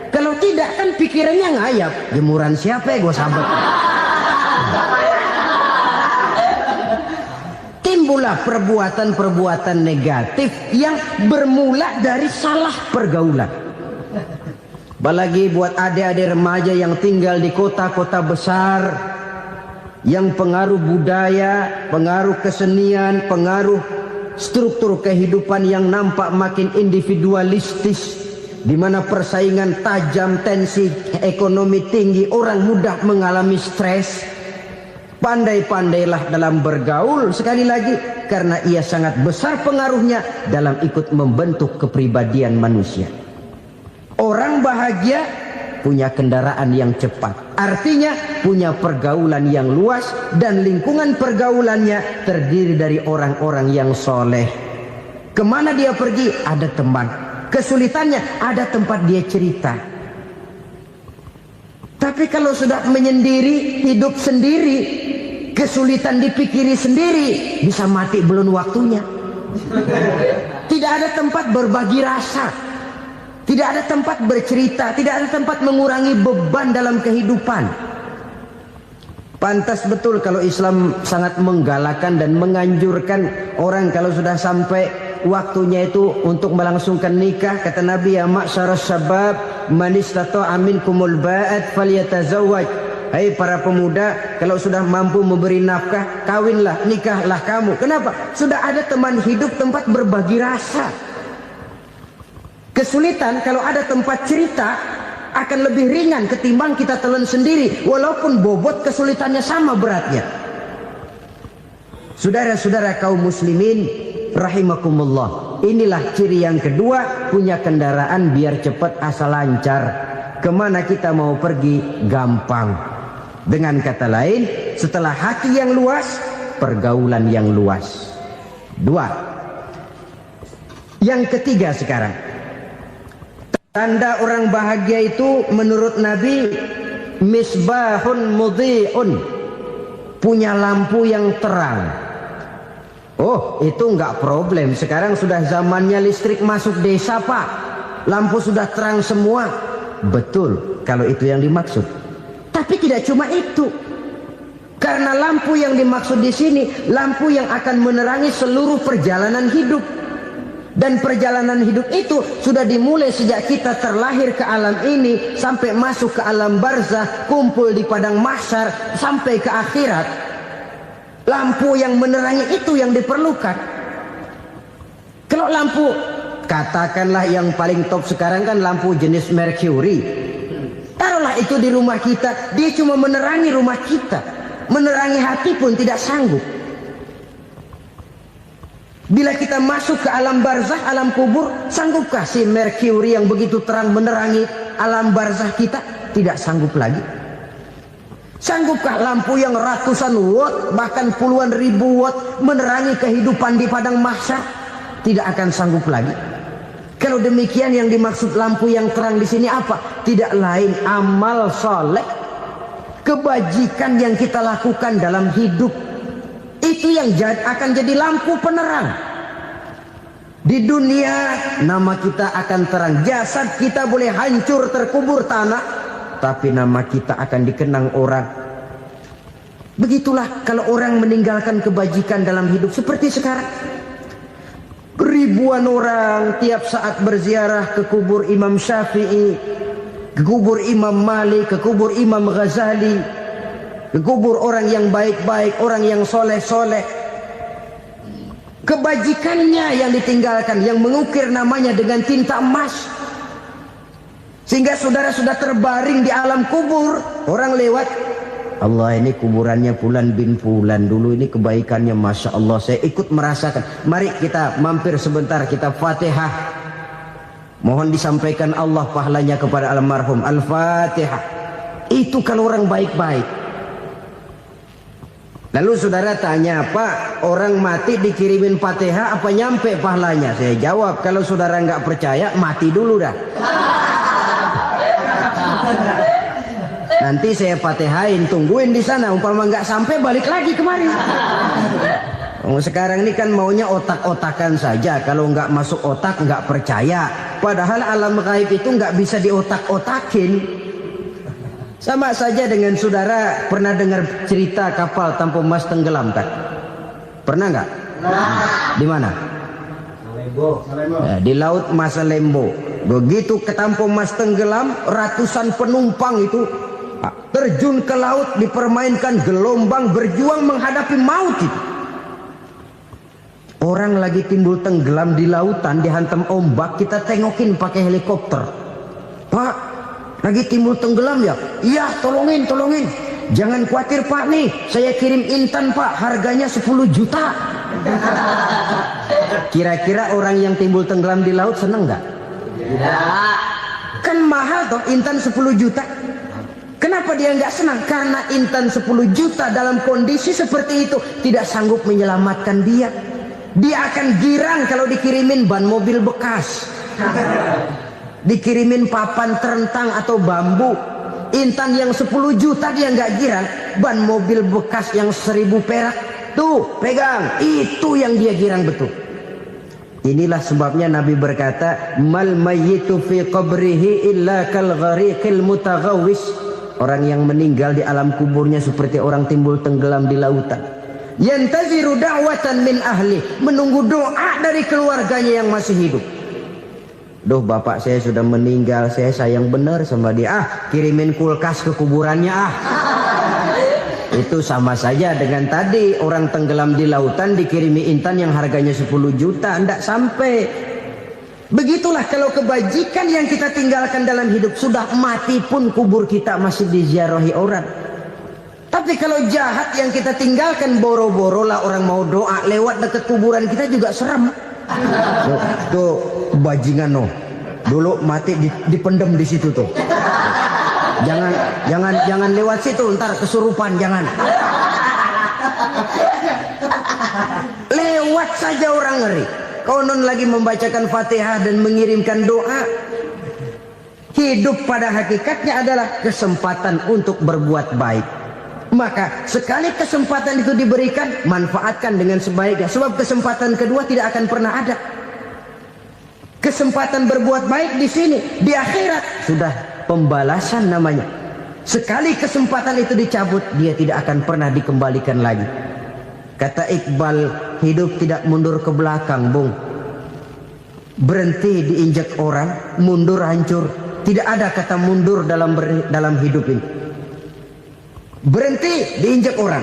Kalau tidak kan pikirannya ngayap, jemuran siapa ya gue sabet. Timbullah perbuatan-perbuatan negatif yang bermula dari salah pergaulan. Apalagi buat adik-adik remaja yang tinggal di kota-kota besar, yang pengaruh budaya, pengaruh kesenian, pengaruh struktur kehidupan yang nampak makin individualistis, di mana persaingan tajam, tensi ekonomi tinggi, orang mudah mengalami stres. Pandai-pandailah dalam bergaul, sekali lagi, karena ia sangat besar pengaruhnya dalam ikut membentuk kepribadian manusia. Orang bahagia punya kendaraan yang cepat, artinya punya pergaulan yang luas, dan lingkungan pergaulannya terdiri dari orang-orang yang soleh. Kemana dia pergi, ada teman. Kesulitannya, ada tempat dia cerita. Tapi kalau sudah menyendiri, hidup sendiri, kesulitan dipikiri sendiri, bisa mati belum waktunya. Tidak ada tempat berbagi rasa, tidak ada tempat bercerita, tidak ada tempat mengurangi beban dalam kehidupan. Pantas betul kalau Islam sangat menggalakkan dan menganjurkan orang kalau sudah sampai waktunya itu untuk melangsungkan nikah. Kata Nabi, ya ma'syaras syabab man istata'a minkumul ba'at falyatazawwaj. Hai para pemuda, kalau sudah mampu memberi nafkah, kawinlah, nikahlah kamu. Kenapa? Sudah ada teman hidup, tempat berbagi rasa. Kesulitan kalau ada tempat cerita akan lebih ringan ketimbang kita telan sendiri, walaupun bobot kesulitannya sama beratnya. Saudara-saudara kaum muslimin rahimakumullah, inilah ciri yang kedua, punya kendaraan biar cepat asal lancar. Kemana kita mau pergi gampang. Dengan kata lain, setelah hati yang luas, pergaulan yang luas. Dua. Yang ketiga sekarang, tanda orang bahagia itu menurut Nabi, misbahun mudhi'un, punya lampu yang terang. Oh, itu enggak problem. Sekarang sudah zamannya listrik masuk desa, Pak. Lampu sudah terang semua. Betul, kalau itu yang dimaksud. Tapi tidak cuma itu. Karena lampu yang dimaksud di sini, lampu yang akan menerangi seluruh perjalanan hidup. Dan perjalanan hidup itu sudah dimulai sejak kita terlahir ke alam ini, sampai masuk ke alam barzah, kumpul di padang mahsyar, sampai ke akhirat. Lampu yang menerangi itu yang diperlukan. Kalau lampu, katakanlah yang paling top sekarang kan lampu jenis Mercury. Taruhlah itu di rumah kita, dia cuma menerangi rumah kita, menerangi hati pun tidak sanggup. Bila kita masuk ke alam barzah, alam kubur, sanggupkah si Mercury yang begitu terang menerangi alam barzah kita? Tidak sanggup lagi. Sanggupkah lampu yang ratusan watt, bahkan puluhan ribu watt menerangi kehidupan di padang mahsyar? Tidak akan sanggup lagi. Kalau demikian, yang dimaksud lampu yang terang di sini apa? Tidak lain amal soleh, kebajikan yang kita lakukan dalam hidup. Itu yang akan jadi lampu penerang. Di dunia nama kita akan terang. Jasad kita boleh hancur terkubur tanah, tapi nama kita akan dikenang orang. Begitulah kalau orang meninggalkan kebajikan dalam hidup seperti sekarang. Ribuan orang tiap saat berziarah ke kubur Imam Syafi'i, ke kubur Imam Malik, ke kubur Imam Ghazali, ke kubur orang yang baik-baik, orang yang soleh-soleh. Kebajikannya yang ditinggalkan, yang mengukir namanya dengan tinta emas. Sehingga saudara sudah terbaring di alam kubur, orang lewat, Allah, ini kuburannya Fulan bin Fulan, dulu ini kebaikannya Masya Allah, saya ikut merasakan. Mari kita mampir sebentar, kita Fatihah. Mohon disampaikan Allah pahalanya kepada almarhum. Al-Fatihah. Itu kalau orang baik-baik. Lalu saudara tanya, Pak, orang mati dikirimin Fatihah apa nyampe pahalanya? Saya jawab, kalau saudara nggak percaya, mati dulu dah. Nanti saya Fatihain, tungguin di sana. Umpama nggak sampai, balik lagi kemari. Sekarang ini kan maunya otak-otakan saja. Kalau nggak masuk otak, nggak percaya. Padahal alam gaib itu nggak bisa diotak-otakin. Sama saja dengan saudara pernah dengar cerita kapal Tampo Mas tenggelam kan? Pernah nggak? Di mana? Ya, di laut Masalembo. Begitu ke Tampo Mas tenggelam, ratusan penumpang itu terjun ke laut, dipermainkan gelombang, berjuang menghadapi maut itu. Orang lagi timbul tenggelam di lautan, dihantam ombak, kita tengokin pakai helikopter. Pak, lagi timbul tenggelam ya? Iya, tolongin. Jangan khawatir Pak nih, saya kirim intan Pak, harganya 10 juta. Kira-kira orang yang timbul tenggelam di laut seneng nggak? Tidak. Kan mahal toh intan 10 juta. Kenapa dia nggak senang? Karena intan 10 juta dalam kondisi seperti itu tidak sanggup menyelamatkan dia. Dia akan girang kalau dikirimin ban mobil bekas, dikirimin papan terentang atau bambu. Intan yang 10 juta dia nggak girang. Ban mobil bekas yang 1000 perak, tuh pegang, itu yang dia girang betul. Inilah sebabnya Nabi berkata, mal mayyitu fi qabrihi illa kal ghariqil mutaghawwis. Orang yang meninggal di alam kuburnya seperti orang timbul tenggelam di lautan. Yantaziru da'watan min ahli, menunggu doa dari keluarganya yang masih hidup. Duh, bapak saya sudah meninggal, saya sayang benar sama dia. Kirimin kulkas ke kuburannya Itu sama saja dengan tadi orang tenggelam di lautan dikirimi intan yang harganya 10 juta, ndak sampai. Begitulah kalau kebajikan yang kita tinggalkan dalam hidup, sudah mati pun kubur kita masih diziarahi orang. Tapi kalau jahat yang kita tinggalkan, boro-boro lah orang mau doa lewat dekat kuburan kita juga serem. Tuh bajingan no, dulu mati dipendem di situ tuh. Jangan lewat situ, ntar kesurupan, jangan. Lewat saja orang ngeri. Konon lagi membacakan Fatihah dan mengirimkan doa. Hidup pada hakikatnya adalah kesempatan untuk berbuat baik. Maka sekali kesempatan itu diberikan, manfaatkan dengan sebaiknya. Sebab kesempatan kedua tidak akan pernah ada. Kesempatan berbuat baik di sini, di akhirat sudah pembalasan namanya. Sekali kesempatan itu dicabut, dia tidak akan pernah dikembalikan lagi. Kata Iqbal, hidup tidak mundur ke belakang, Bung. Berhenti diinjak orang, mundur hancur. Tidak ada kata mundur dalam hidup ini. Berhenti diinjak orang,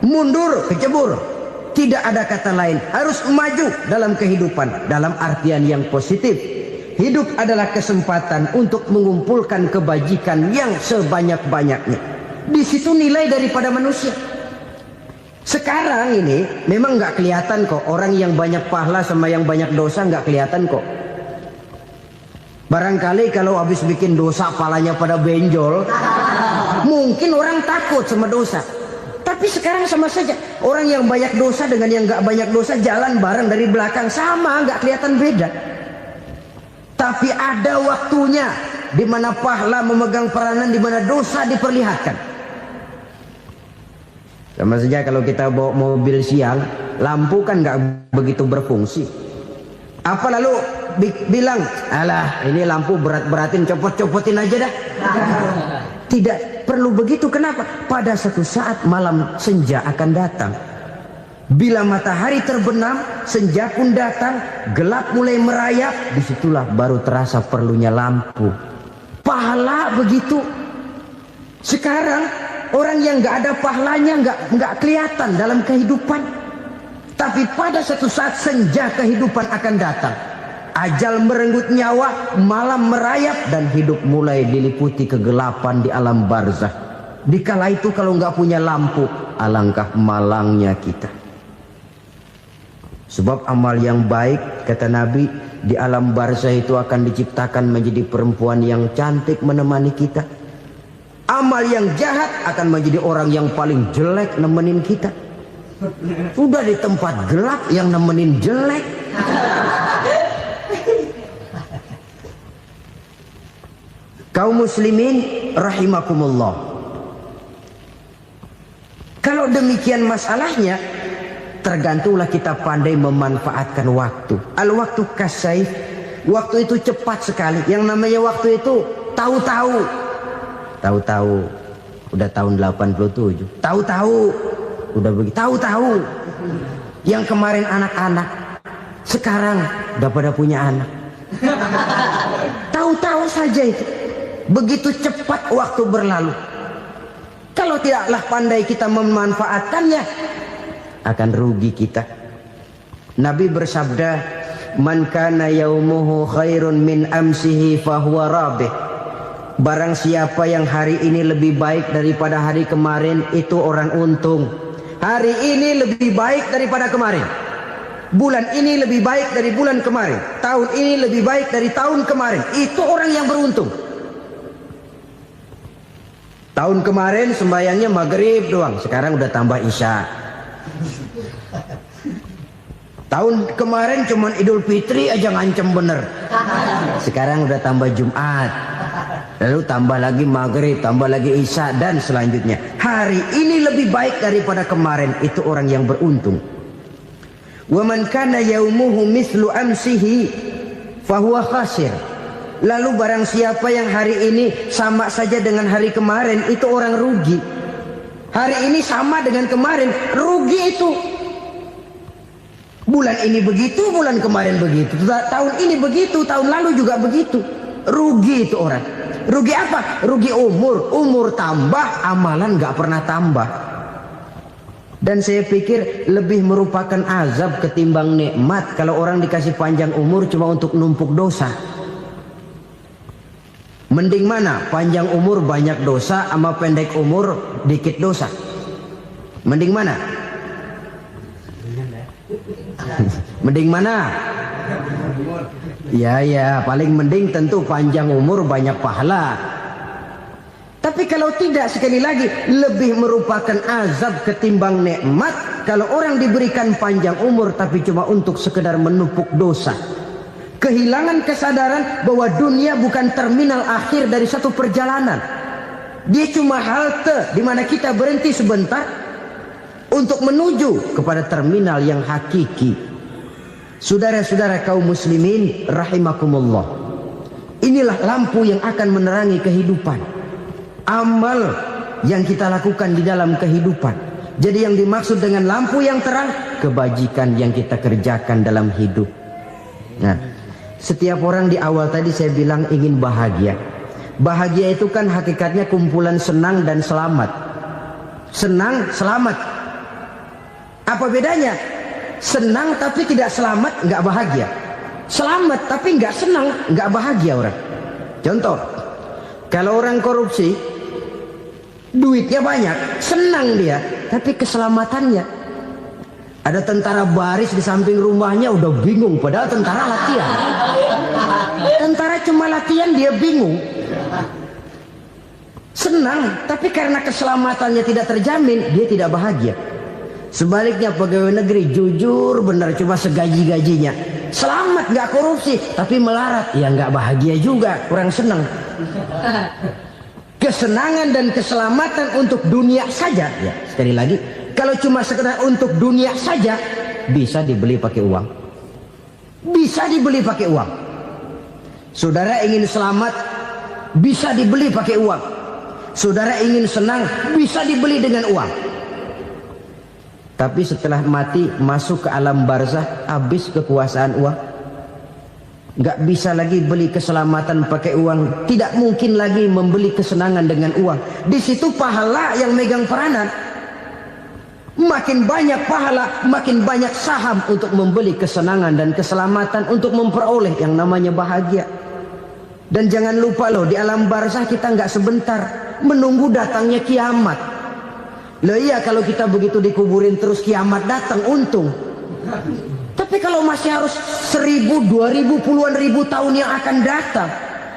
mundur kecebur. Tidak ada kata lain. Harus maju dalam kehidupan, dalam artian yang positif. Hidup adalah kesempatan untuk mengumpulkan kebajikan yang sebanyak-banyaknya. Di situ nilai daripada manusia. Sekarang ini memang nggak kelihatan kok, orang yang banyak pahala sama yang banyak dosa nggak kelihatan kok. Barangkali kalau habis bikin dosa palanya pada benjol, mungkin orang takut sama dosa. Tapi sekarang sama saja, orang yang banyak dosa dengan yang nggak banyak dosa jalan bareng dari belakang, sama, nggak kelihatan beda. Tapi ada waktunya di mana pahala memegang peranan, di mana dosa diperlihatkan. Sama saja kalau kita bawa mobil siang, lampu kan nggak begitu berfungsi. Apa lalu bilang, alah ini lampu berat-beratin, copot-copotin aja dah. Tidak perlu begitu. Kenapa? Pada satu saat malam senja akan datang. Bila matahari terbenam, senja pun datang, gelap mulai merayap, disitulah baru terasa perlunya lampu. Pahala begitu. Sekarang orang yang nggak ada pahalanya nggak kelihatan dalam kehidupan. Tapi pada satu saat senja kehidupan akan datang. Ajal merenggut nyawa, malam merayap, dan hidup mulai diliputi kegelapan di alam barzah. Dikala itu kalau nggak punya lampu, alangkah malangnya kita. Sebab amal yang baik, kata Nabi, di alam barzah itu akan diciptakan menjadi perempuan yang cantik menemani kita. Amal yang jahat akan menjadi orang yang paling jelek nemenin kita. Udah di tempat gelap yang nemenin jelek. Kaum muslimin rahimakumullah. Kalau demikian masalahnya, tergantunglah kita pandai memanfaatkan waktu. Al-waktu kasayf. Waktu itu cepat sekali. Yang namanya waktu itu tahu-tahu. Tahu-tahu. Udah tahun 87. Tahu-tahu. Udah begitu. Tahu-tahu. Yang kemarin anak-anak, sekarang udah pada punya anak. Tahu-tahu saja itu. Begitu cepat waktu berlalu. Kalau tidaklah pandai kita memanfaatkannya, akan rugi kita. Nabi bersabda, "Man kana yaumuhu khairun min amsihi fahuwa rabih." Barang siapa yang hari ini lebih baik daripada hari kemarin, itu orang untung. Hari ini lebih baik daripada kemarin. Bulan ini lebih baik dari bulan kemarin. Tahun ini lebih baik dari tahun kemarin. Itu orang yang beruntung. Tahun kemarin sembahyangnya maghrib doang, sekarang udah tambah isya. Tahun kemarin cuman Idul Fitri aja ngancem bener, sekarang udah tambah Jumat, lalu tambah lagi maghrib, tambah lagi isya, dan selanjutnya. Hari ini lebih baik daripada kemarin, itu orang yang beruntung. Wa man kana yaumuhu mithlu amsihi fahuwa khasir. Lalu barang siapa yang hari ini sama saja dengan hari kemarin, itu orang rugi. Hari ini sama dengan kemarin, rugi itu. Bulan ini begitu, bulan kemarin begitu, tahun ini begitu, tahun lalu juga begitu. Rugi itu orang. Rugi apa? Rugi umur. Umur tambah, amalan gak pernah tambah. Dan saya pikir lebih merupakan azab ketimbang nikmat kalau orang dikasih panjang umur cuma untuk numpuk dosa. Mending mana? Panjang umur banyak dosa sama pendek umur dikit dosa? Mending mana? Mending mana? Ya, paling mending tentu panjang umur banyak pahala. Tapi kalau tidak, sekali lagi, lebih merupakan azab ketimbang nikmat kalau orang diberikan panjang umur tapi cuma untuk sekedar menumpuk dosa. Kehilangan kesadaran bahwa dunia bukan terminal akhir dari satu perjalanan. Dia cuma halte di mana kita berhenti sebentar untuk menuju kepada terminal yang hakiki. Saudara-saudara kaum muslimin rahimakumullah, inilah lampu yang akan menerangi kehidupan. Amal yang kita lakukan di dalam kehidupan. Jadi yang dimaksud dengan lampu yang terang, kebajikan yang kita kerjakan dalam hidup. Nah, setiap orang di awal tadi saya bilang ingin bahagia. Bahagia itu kan hakikatnya kumpulan senang dan selamat. Senang, selamat. Apa bedanya? Senang tapi tidak selamat, nggak bahagia. Selamat tapi nggak senang, nggak bahagia orang. Contoh, kalau orang korupsi, duitnya banyak, senang dia, tapi keselamatannya. Ada tentara baris di samping rumahnya udah bingung, padahal tentara latihan. Tentara cuma latihan, dia bingung. Senang, tapi karena keselamatannya tidak terjamin, dia tidak bahagia. Sebaliknya pegawai negeri jujur benar cuma segaji-gajinya, selamat nggak korupsi tapi melarat, ya nggak bahagia juga, kurang senang. Kesenangan dan keselamatan untuk dunia saja, ya sekali lagi, kalau cuma sekedar untuk dunia saja bisa dibeli pakai uang, bisa dibeli pakai uang. Saudara ingin selamat bisa dibeli pakai uang, saudara ingin senang bisa dibeli dengan uang. Tapi setelah mati masuk ke alam barzah, habis kekuasaan uang. Nggak bisa lagi beli keselamatan pakai uang, tidak mungkin lagi membeli kesenangan dengan uang. Di situ pahala yang megang peranan. Makin banyak pahala, makin banyak saham untuk membeli kesenangan dan keselamatan, untuk memperoleh yang namanya bahagia. Dan jangan lupa loh, di alam barzah kita nggak sebentar, menunggu datangnya kiamat. Loh iya, kalau kita begitu dikuburin terus kiamat datang, untung. Tapi kalau masih harus 1000, 2000, puluhan ribu tahun yang akan datang,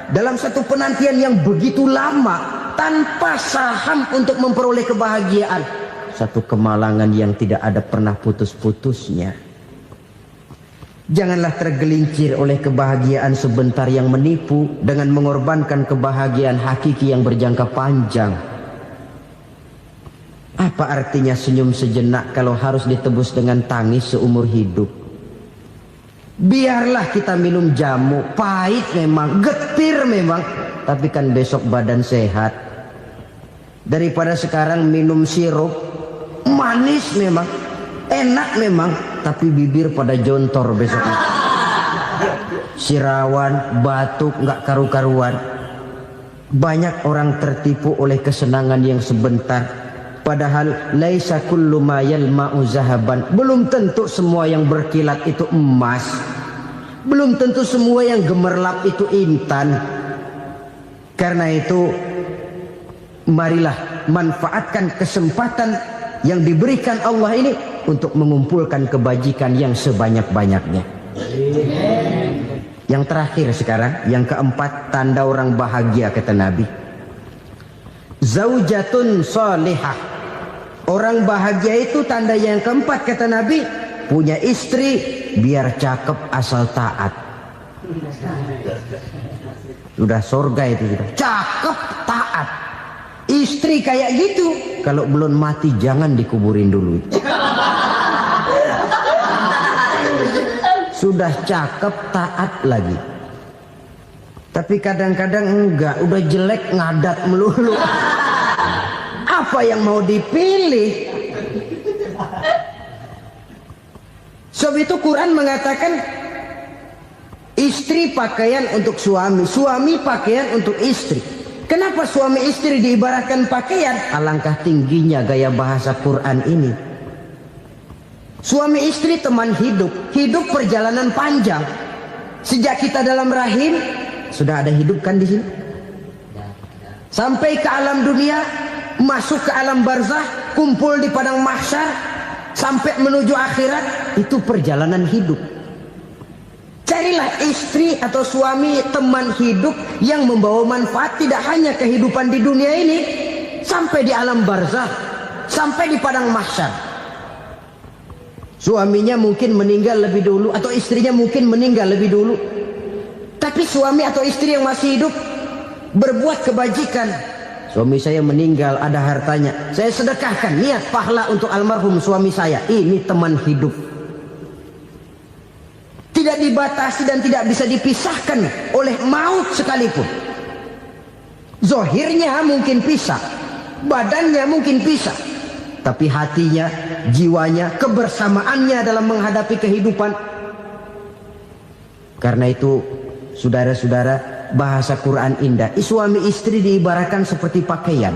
dalam satu penantian yang begitu lama, tanpa saham untuk memperoleh kebahagiaan, satu kemalangan yang tidak ada pernah putus-putusnya. Janganlah tergelincir oleh kebahagiaan sebentar yang menipu dengan mengorbankan kebahagiaan hakiki yang berjangka panjang. Apa artinya senyum sejenak kalau harus ditebus dengan tangis seumur hidup? Biarlah kita minum jamu, pahit memang, getir memang, tapi kan besok badan sehat. Daripada sekarang minum sirup, manis memang, enak memang, tapi bibir pada jontor besoknya. Sirawan, batuk, nggak karu-karuan. Banyak orang tertipu oleh kesenangan yang sebentar, Padahal laisa kullu ma yalma'u zahaban. Belum tentu semua yang berkilat itu emas. Belum tentu semua yang gemerlap itu intan. Karena itu marilah manfaatkan kesempatan yang diberikan Allah ini untuk mengumpulkan kebajikan yang sebanyak-banyaknya. Yang terakhir sekarang, yang keempat, tanda orang bahagia kata Nabi. Zaujatun salihah. Orang bahagia itu tanda yang keempat kata Nabi, punya istri biar cakep asal taat. Sudah surga itu sudah. Cakep taat. Istri kayak gitu, kalau belum mati jangan dikuburin dulu. Sudah cakep taat lagi. Tapi kadang-kadang enggak, udah jelek ngadat melulu. Apa yang mau dipilih? Sebab itu Quran mengatakan istri pakaian untuk suami, suami pakaian untuk istri. Kenapa suami istri diibaratkan pakaian? Alangkah tingginya gaya bahasa Quran ini. Suami istri teman hidup, hidup perjalanan panjang. Sejak kita dalam rahim sudah ada hidup kan di sini. Sampai ke alam dunia, masuk ke alam barzah, kumpul di padang mahsyar, sampai menuju akhirat, itu perjalanan hidup. Carilah istri atau suami teman hidup yang membawa manfaat tidak hanya kehidupan di dunia ini, sampai di alam barzah, sampai di padang mahsyar. Suaminya mungkin meninggal lebih dulu atau istrinya mungkin meninggal lebih dulu. Tapi suami atau istri yang masih hidup berbuat kebajikan. Suami saya meninggal, ada hartanya, saya sedekahkan, niat pahala untuk almarhum suami saya. Ini teman hidup. Tidak dibatasi dan tidak bisa dipisahkan oleh maut sekalipun. Zohirnya mungkin pisah, badannya mungkin pisah, tapi hatinya, jiwanya, kebersamaannya dalam menghadapi kehidupan. Karena itu, saudara-saudara, bahasa Quran indah. Suami istri diibaratkan seperti pakaian.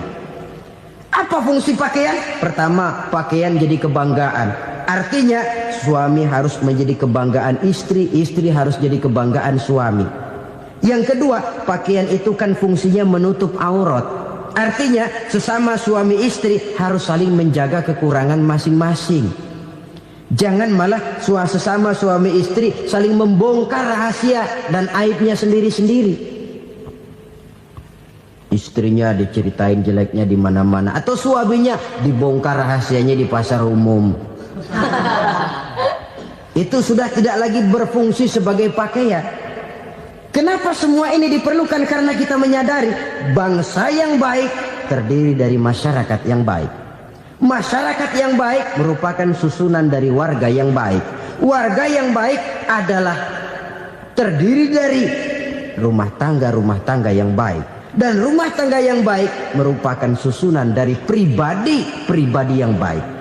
Apa fungsi pakaian? Pertama, pakaian jadi kebanggaan. Artinya suami harus menjadi kebanggaan istri, istri harus jadi kebanggaan suami. Yang kedua, pakaian itu kan fungsinya menutup aurat. Artinya sesama suami istri harus saling menjaga kekurangan masing-masing. Jangan malah sesama suami istri saling membongkar rahasia dan aibnya sendiri-sendiri. Istrinya diceritain jeleknya di mana-mana, atau suaminya dibongkar rahasianya di pasar umum. Itu sudah tidak lagi berfungsi sebagai pakaian. Kenapa semua ini diperlukan? Karena kita menyadari bangsa yang baik terdiri dari masyarakat yang baik. Masyarakat yang baik merupakan susunan dari warga yang baik. Warga yang baik adalah terdiri dari rumah tangga yang baik. Dan rumah tangga yang baik merupakan susunan dari pribadi yang baik.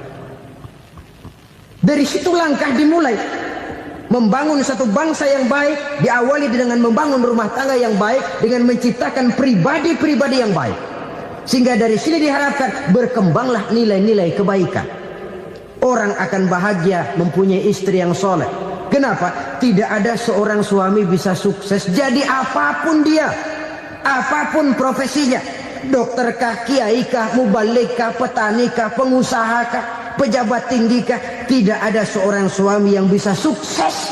Dari situ langkah dimulai. Membangun satu bangsa yang baik diawali dengan membangun rumah tangga yang baik, dengan menciptakan pribadi-pribadi yang baik. Sehingga dari sini diharapkan berkembanglah nilai-nilai kebaikan. Orang akan bahagia mempunyai istri yang soleh. Kenapa? Tidak ada seorang suami bisa sukses jadi apapun dia, apapun profesinya. Dokterkah, kiaikah, mubalikah, petanikah, pengusahakah, pejabat tinggikah, tidak ada seorang suami yang bisa sukses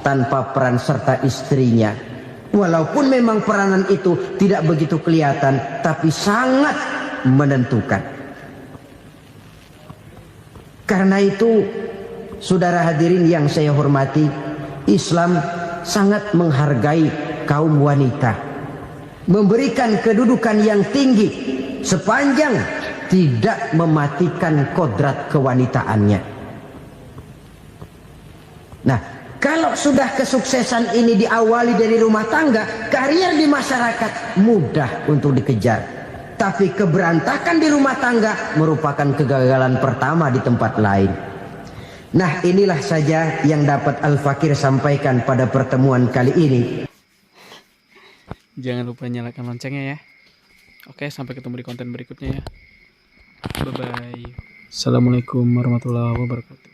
tanpa peran serta istrinya. Walaupun memang peranan itu tidak begitu kelihatan, tapi sangat menentukan. Karena itu, saudara hadirin yang saya hormati, Islam sangat menghargai kaum wanita, memberikan kedudukan yang tinggi sepanjang tidak mematikan kodrat kewanitaannya. Nah, kalau sudah kesuksesan ini diawali dari rumah tangga, karier di masyarakat mudah untuk dikejar. Tapi keberantakan di rumah tangga merupakan kegagalan pertama di tempat lain. Nah, inilah saja yang dapat Al-Fakir sampaikan pada pertemuan kali ini. Jangan lupa nyalakan loncengnya ya. Oke, sampai ketemu di konten berikutnya ya. Bye bye. Assalamualaikum warahmatullahi wabarakatuh.